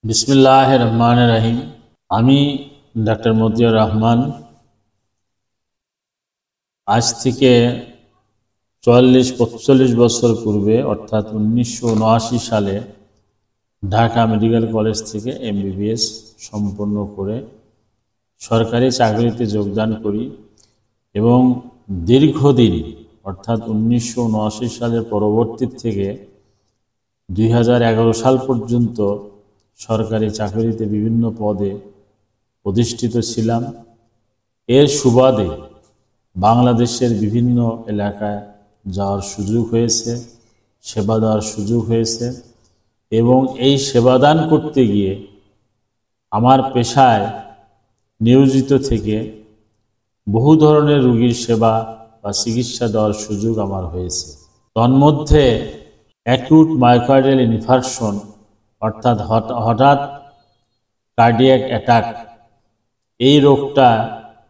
বিসমিল্লাহির রহমানির রহিম। আমি ডাক্তার মতিয়ার রহমান। আজ থেকে ৪৪-৪৫ বছর পূর্বে অর্থাৎ ১৯৭৯ সালে ঢাকা মেডিকেল কলেজ থেকে MBBS সম্পন্ন করে সরকারি চাকরিতে যোগদান করি এবং দীর্ঘদিন অর্থাৎ ১৯৭৯ সালের পরবর্তী থেকে ২০১১ সাল পর্যন্ত সরকারি চাকরিতে বিভিন্ন পদে প্রতিষ্ঠিত ছিলাম। এর সুবাদে বাংলাদেশের বিভিন্ন এলাকায় যাওয়ার সুযোগ হয়েছে, সেবা দেওয়ার সুযোগ হয়েছে এবং এই সেবাদান করতে গিয়ে আমার পেশায় নিয়োজিত থেকে বহু ধরনের রোগীর সেবা বা চিকিৎসা দেওয়ার সুযোগ আমার হয়েছে। তন্মধ্যে অ্যাকিউট মায়োকার্ডিয়াল ইনফার্কশন অর্থাৎ হঠাৎ কার্ডিয়াক অ্যাটাক, এই রোগটা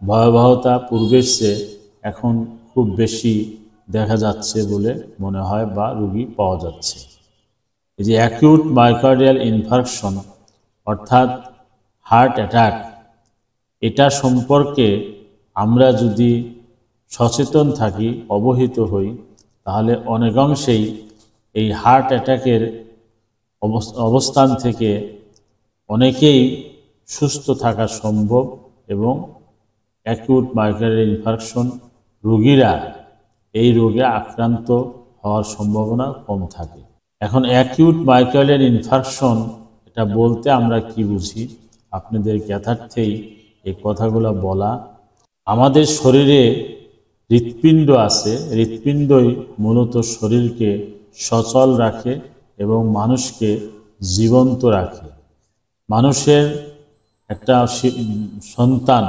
ভয়াবহতা পূর্বের চেয়ে এখন খুব বেশি দেখা যাচ্ছে বলে মনে হয় বা রোগী পাওয়া যাচ্ছে। এই যে অ্যাকিউট মায়োকার্ডিয়াল ইনফার্কশন অর্থাৎ হার্ট অ্যাটাক, এটা সম্পর্কে আমরা যদি সচেতন থাকি, অবহিত হই, তাহলে অনেকাংশেই এই হার্ট অ্যাটাকের অবস্থান থেকে অনেকেই সুস্থ থাকা সম্ভব এবং অ্যাকিউট মায়োকার্ডিয়াল ইনফার্কশন রোগীরা এই রোগে আক্রান্ত হওয়ার সম্ভাবনা কম থাকে। এখন অ্যাকিউট মায়োকার্ডিয়াল ইনফার্কশন এটা বলতে আমরা কি বুঝি, আপনাদের জ্ঞাতার্থেই এই কথাগুলো বলা। আমাদের শরীরে হৃৎপিণ্ড আছে, হৃৎপিণ্ডই মূলত শরীরকে সচল রাখে এবং মানুষকে জীবন্ত রাখে। মানুষের একটা সন্তান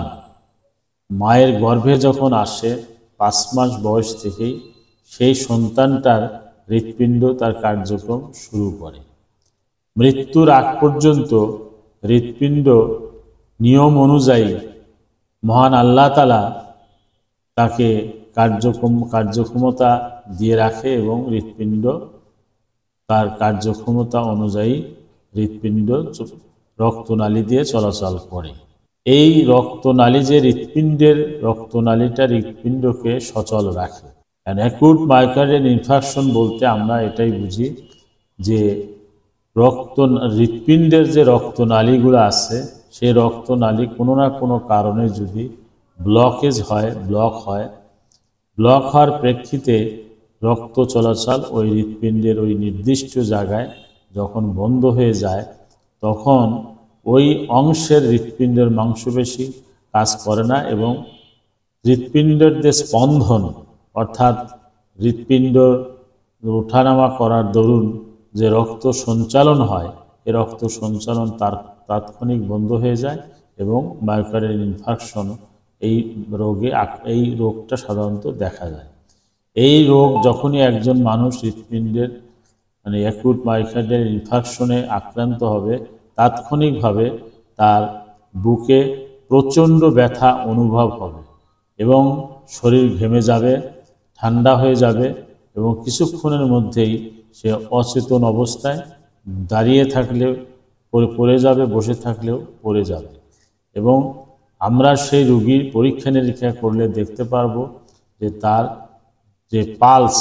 মায়ের গর্ভে যখন আসে ৫ মাস বয়স থেকেই সেই সন্তানটার হৃৎপিণ্ড তার কার্যক্রম শুরু করে। মৃত্যুর আগ পর্যন্ত হৃৎপিণ্ড নিয়ম অনুযায়ী মহান আল্লাহ তাআলা তাকে কার্যক্ষমতা দিয়ে রাখে এবং হৃৎপিণ্ড তার কার্যক্ষমতা অনুযায়ী হৃৎপিণ্ড রক্তনালী দিয়ে চলাচল করে। এই রক্তনালী যে হৃৎপিণ্ডের রক্তনালীটা হৃৎপিণ্ডকে সচল রাখে। অ্যাকিউট মায়োকার্ডিয়াল ইনফার্কশন বলতে আমরা এটাই বুঝি যে হৃৎপিণ্ডের যে রক্তনালীগুলো আছে সেই রক্তনালী কোনো না কোনো কারণে যদি ব্লক হওয়ার প্রেক্ষিতে রক্ত চলাচল ওই হৃৎপিণ্ডের ওই নির্দিষ্ট জায়গায় যখন বন্ধ হয়ে যায়, তখন ওই অংশের হৃৎপিণ্ডের মাংসপেশি কাজ করে না এবং হৃৎপিণ্ডের যে স্পন্দন অর্থাৎ হৃৎপিণ্ড ওঠানামা করার দরুন যে রক্ত সঞ্চালন হয়, এই রক্ত সঞ্চালন তাৎক্ষণিক বন্ধ হয়ে যায় এবং মায়োকার্ডিয়াল ইনফার্কশন এই রোগটা সাধারণত দেখা যায়। এই রোগ যখনই একজন মানুষ হৃৎপিণ্ডের অ্যাকিউট মায়োকার্ডিয়াল ইনফার্কশনে আক্রান্ত হবে, তাৎক্ষণিকভাবে তার বুকে প্রচণ্ড ব্যথা অনুভব হবে এবং শরীর ঘেমে যাবে, ঠান্ডা হয়ে যাবে এবং কিছুক্ষণের মধ্যেই সে অচেতন অবস্থায় দাঁড়িয়ে থাকলেও পড়ে যাবে, বসে থাকলেও পড়ে যাবে। এবং আমরা সেই রোগীর পরীক্ষা নিরীক্ষা করলে দেখতে পারবো যে তার যে পালস,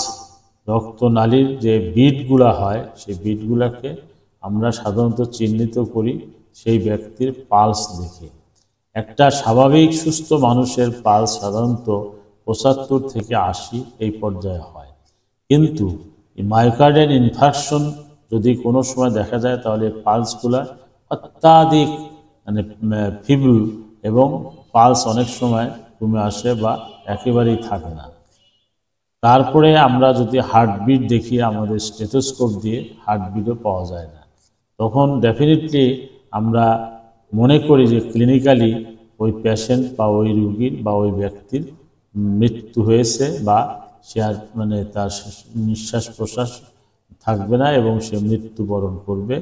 রক্তনালীর যে বিটগুলা হয়, সেই বিটগুলাকে আমরা সাধারণত চিহ্নিত করি সেই ব্যক্তির পালস দেখে। একটা স্বাভাবিক সুস্থ মানুষের পালস সাধারণত ৭৫ থেকে ৮০ এই পর্যায়ে হয়, কিন্তু মায়োকার্ডিয়াল ইনফার্কশন যদি কোনো সময় দেখা যায় তাহলে পালসগুলা অত্যাধিক ফিবল এবং পালস অনেক সময় কমে আসে বা একেবারেই থাকে না। তারপরে আমরা যদি হার্টবিট দেখি, আমাদের স্টেথোস্কোপ দিয়ে হার্টবিটও পাওয়া যায় না, তখন ডেফিনেটলি আমরা মনে করি যে ক্লিনিক্যালি ওই পেশেন্ট বা ওই রোগীর বা ওই ব্যক্তির মৃত্যু হয়েছে বা সে আর তার নিঃশ্বাস প্রশ্বাস থাকবে না এবং সে মৃত্যুবরণ করবে।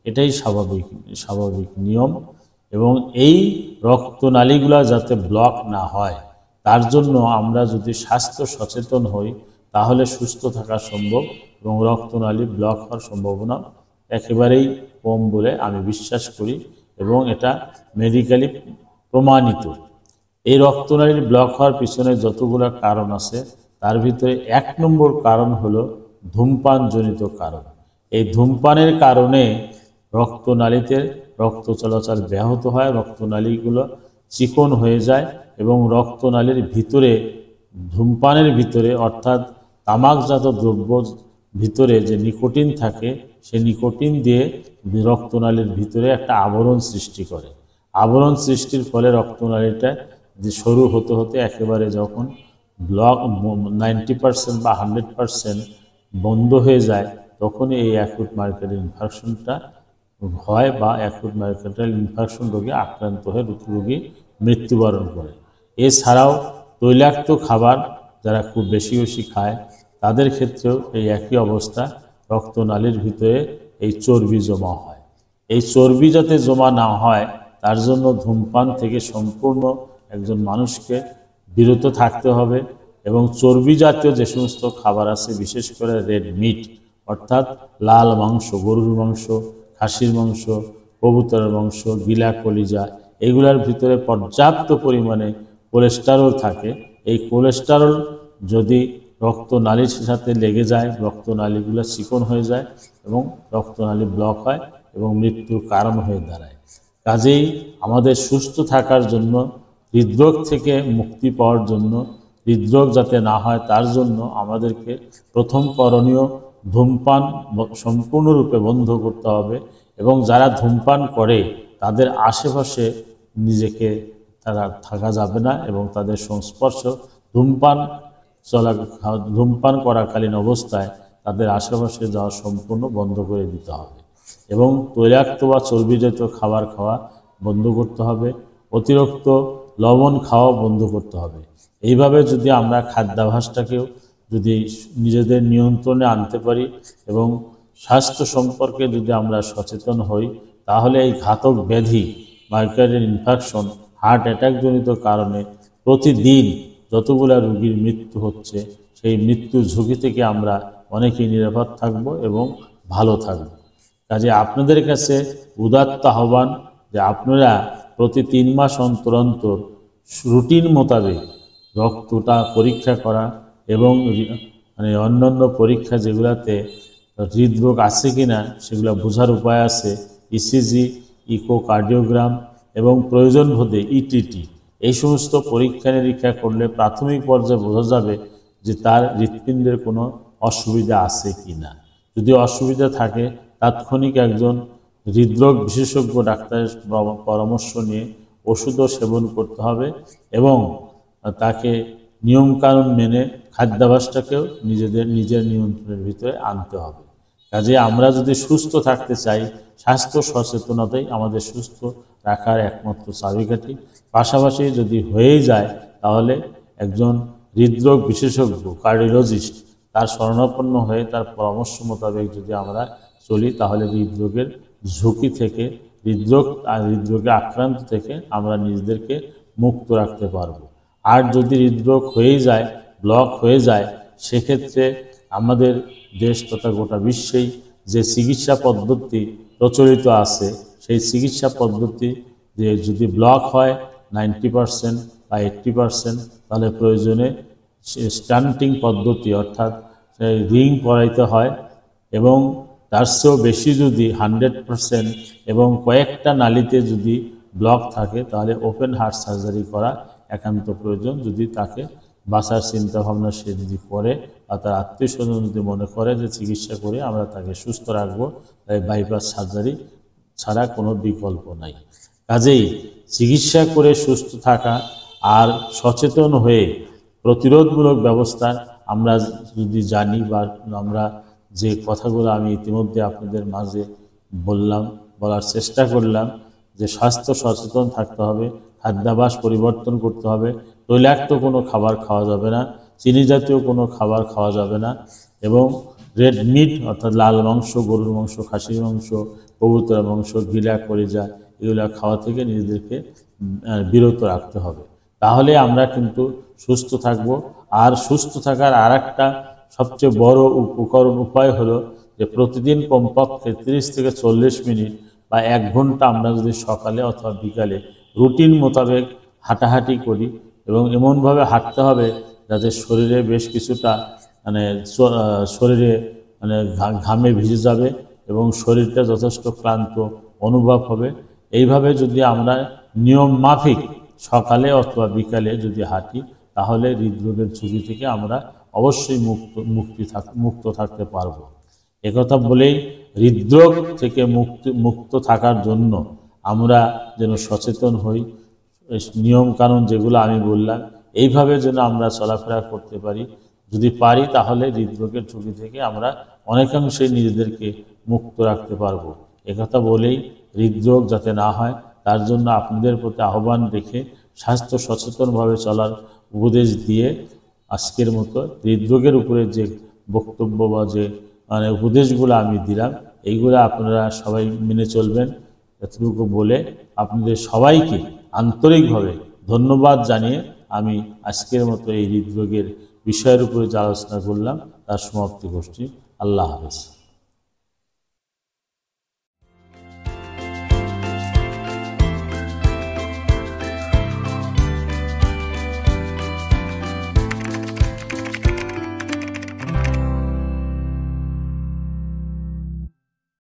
এটাই স্বাভাবিক নিয়ম। এবং এই রক্তনালীগুলো যাতে ব্লক না হয় তার জন্য আমরা যদি স্বাস্থ্য সচেতন হই তাহলে সুস্থ থাকা সম্ভব এবং রক্তনালী ব্লক হওয়ার সম্ভাবনা একেবারেই কম বলে আমি বিশ্বাস করি এবং এটা মেডিকেলি প্রমাণিত। এই রক্তনালীর ব্লক হওয়ার পিছনে যতগুলো কারণ আছে তার ভিতরে 1 নম্বর কারণ হলো ধূমপানজনিত কারণ। এই ধূমপানের কারণে রক্তনালীতে রক্ত চলাচল ব্যাহত হয়, রক্তনালীগুলো চিকন হয়ে যায় এবং রক্তনালীর ভিতরে ধূমপানের ভিতরে অর্থাৎ তামাকজাত দ্রব্য ভিতরে যে নিকোটিন থাকে সে নিকোটিন দিয়ে রক্তনালীর ভিতরে একটা আবরণ সৃষ্টি করে। আবরণ সৃষ্টির ফলে রক্তনালীটা যে সরু হতে হতে একেবারে যখন ব্লক 90% বা 100% বন্ধ হয়ে যায় তখনই এই অ্যাকুট মায়োকার্ডিয়াল ইনফার্কশনটা হয় বা অ্যাকুট মায়োকার্ডিয়াল ইনফার্কশন রোগে আক্রান্ত হয়ে রোগী মৃত্যুবরণ করে। এছাড়াও তৈলাক্ত খাবার যারা খুব বেশি বেশি খায় তাদের ক্ষেত্রেও এই একই অবস্থা, রক্তনালীর ভিতরে এই চর্বি জমা হয়। এই চর্বি যাতে জমা না হয় তার জন্য ধূমপান থেকে সম্পূর্ণ একজন মানুষকে বিরত থাকতে হবে এবং চর্বি জাতীয় যে সমস্ত খাবার আছে বিশেষ করে রেড মিট অর্থাৎ লাল মাংস, গরুর মাংস, খাসির মাংস, কবুতরের মাংস, গিলা কলিজা, এগুলার ভিতরে পর্যাপ্ত পরিমাণে কোলেস্টেরল থাকে। এই কোলেস্টেরল যদি রক্তনালীর সাথে লেগে যায় রক্তনালীগুলো চিকন হয়ে যায় এবং রক্তনালী ব্লক হয় এবং মৃত্যুর কারণ হয়ে দাঁড়ায়। কাজেই আমাদের সুস্থ থাকার জন্য, হৃদরোগ থেকে মুক্তি পাওয়ার জন্য, হৃদরোগ যাতে না হয় তার জন্য আমাদেরকে প্রথম করণীয় ধূমপান সম্পূর্ণরূপে বন্ধ করতে হবে এবং যারা ধূমপান করে তাদের আশেপাশে নিজেকে তারা থাকা যাবে না এবং তাদের সংস্পর্শ ধূমপান করাকালীন অবস্থায় তাদের আশেপাশে যাওয়া সম্পূর্ণ বন্ধ করে দিতে হবে এবং তৈলাক্ত বা চর্বিজাতীয় খাবার খাওয়া বন্ধ করতে হবে, অতিরিক্ত লবণ খাওয়া বন্ধ করতে হবে। এইভাবে যদি আমরা খাদ্যাভ্যাসটাকেও যদি নিজেদের নিয়ন্ত্রণে আনতে পারি এবং স্বাস্থ্য সম্পর্কে যদি আমরা সচেতন হই তাহলে এই ঘাতক ব্যাধি মায়োকার্ডিয়াল ইনফার্কশন, হার্ট অ্যাটাকজনিত কারণে প্রতিদিন যতগুলো রোগীর মৃত্যু হচ্ছে সেই মৃত্যুর ঝুঁকি থেকে আমরা অনেকেই নিরাপদ থাকব এবং ভালো থাকব। কাজে আপনাদের কাছে উদাত্ত আহ্বান যে আপনারা প্রতি 3 মাস অন্তর অন্তর রুটিন মোতাবেক রক্তটা পরীক্ষা করা এবং অন্যান্য পরীক্ষা যেগুলাতে হৃদরোগ আছে কিনা সেগুলো বোঝার উপায় আছে, ইসিজি, ইকোকার্ডিওগ্রাম এবং প্রয়োজন বোধে ইটিটি, এই সমস্ত পরীক্ষা নিরীক্ষা করলে প্রাথমিক পর্যায়ে বোঝা যাবে যে তার হৃৎপিণ্ডের কোনো অসুবিধা আছে কি না। যদি অসুবিধা থাকে তাৎক্ষণিক একজন হৃদরোগ বিশেষজ্ঞ ডাক্তারের পরামর্শ নিয়ে ওষুধও সেবন করতে হবে এবং তাকে নিয়মকানুন মেনে খাদ্যাভ্যাসটাকেও নিজের নিয়ন্ত্রণের ভিতরে আনতে হবে। কাজে আমরা যদি সুস্থ থাকতে চাই স্বাস্থ্য সচেতনতাই আমাদের সুস্থ রাখার একমাত্র চাবিকাঠি। পাশাপাশি যদি হয়েই যায় তাহলে একজন হৃদরোগ বিশেষজ্ঞ কার্ডিওলজিস্ট তার শরণাপন্ন হয়ে তার পরামর্শ মোতাবেক যদি আমরা চলি তাহলে হৃদরোগের ঝুঁকি থেকে, হৃদরোগে আক্রান্ত থেকে আমরা নিজেদেরকে মুক্ত রাখতে পারব। আর যদি হৃদরোগ হয়ে যায়, ব্লক হয়ে যায়, সেক্ষেত্রে আমাদের দেশ তথা গোটা বিশ্বেই যে চিকিৎসা পদ্ধতি প্রচলিত আছে সেই চিকিৎসা পদ্ধতি যে যদি ব্লক হয় 90% বা 80% তাহলে প্রয়োজনে স্টান্টিং পদ্ধতি অর্থাৎ রিং পরাইতে হয় এবং তার চেয়েও বেশি যদি 100% এবং কয়েকটা নালীতে যদি ব্লক থাকে তাহলে ওপেন হার্ট সার্জারি করা একান্ত প্রয়োজন। যদি তাকে বাঁচার চিন্তাভাবনা সে যদি করে বা তার আত্মীয় স্বজন যদি মনে করে যে চিকিৎসা করে আমরা তাকে সুস্থ রাখবো, তাই বাইপাস সার্জারি ছাড়া কোনো বিকল্প নাই। কাজেই চিকিৎসা করে সুস্থ থাকা আর সচেতন হয়ে প্রতিরোধমূলক ব্যবস্থা আমরা যদি জানি বা আমরা যে কথাগুলো আমি ইতিমধ্যে আপনাদের মাঝে বলার চেষ্টা করলাম যে স্বাস্থ্য সচেতন থাকতে হবে, খাদ্যাভ্যাস পরিবর্তন করতে হবে, তৈলাক্ত কোনো খাবার খাওয়া যাবে না, চিনি জাতীয় কোনো খাবার খাওয়া যাবে না এবং রেড মিট অর্থাৎ লাল মাংস, গরুর মাংস, খাসির মাংস, কবুতরের মাংস, গিলা কলিজা এগুলো খাওয়া থেকে নিজেদেরকে বিরত রাখতে হবে। তাহলে আমরা কিন্তু সুস্থ থাকব। আর সুস্থ থাকার আর একটা সবচেয়ে বড় উপায় হলো যে যে প্রতিদিন কমপক্ষে 30 থেকে 40 মিনিট বা 1 ঘন্টা আমরা যদি সকালে অথবা বিকালে রুটিন মোতাবেক হাঁটাহাঁটি করি, এবং এমনভাবে হাঁটতে হবে যাতে শরীরে বেশ কিছুটা মানে শরীরে মানে ঘামে ভিজে যাবে এবং শরীরটা যথেষ্ট ক্লান্ত অনুভব হবে। এইভাবে যদি আমরা নিয়ম মাফিক সকালে অথবা বিকালে যদি হাঁটি, তাহলে হৃদরোগের ঝুঁকি থেকে আমরা অবশ্যই মুক্ত থাকতে পারবো। একথা বলেই হৃদরোগ থেকে মুক্ত থাকার জন্য আমরা যেন সচেতন হই, নিয়ম কানুন যেগুলো আমি বললাম এইভাবে যেন আমরা চলাফেরা করতে পারি। যদি পারি তাহলে হৃদরোগের ঝুঁকি থেকে আমরা অনেকাংশে নিজেদেরকে মুক্ত রাখতে পারবো। একথা বলেই হৃদরোগ যাতে না হয় তার জন্য আপনাদের প্রতি আহ্বান রেখে স্বাস্থ্য সচেতনভাবে চলার উপদেশ দিয়ে আজকের মতো হৃদরোগের উপরে যে বক্তব্য বা যে উপদেশগুলো আমি দিলাম, এইগুলো আপনারা সবাই মেনে চলবেন, এতটুকু বলে আপনাদের সবাইকে আন্তরিকভাবে ধন্যবাদ জানিয়ে আমি আজকের মতো এই হৃদরোগের বিষয়ের উপরে যে আলোচনা করলাম তার সমাপ্তি ঘোষণা। আল্লাহ হাফেজ।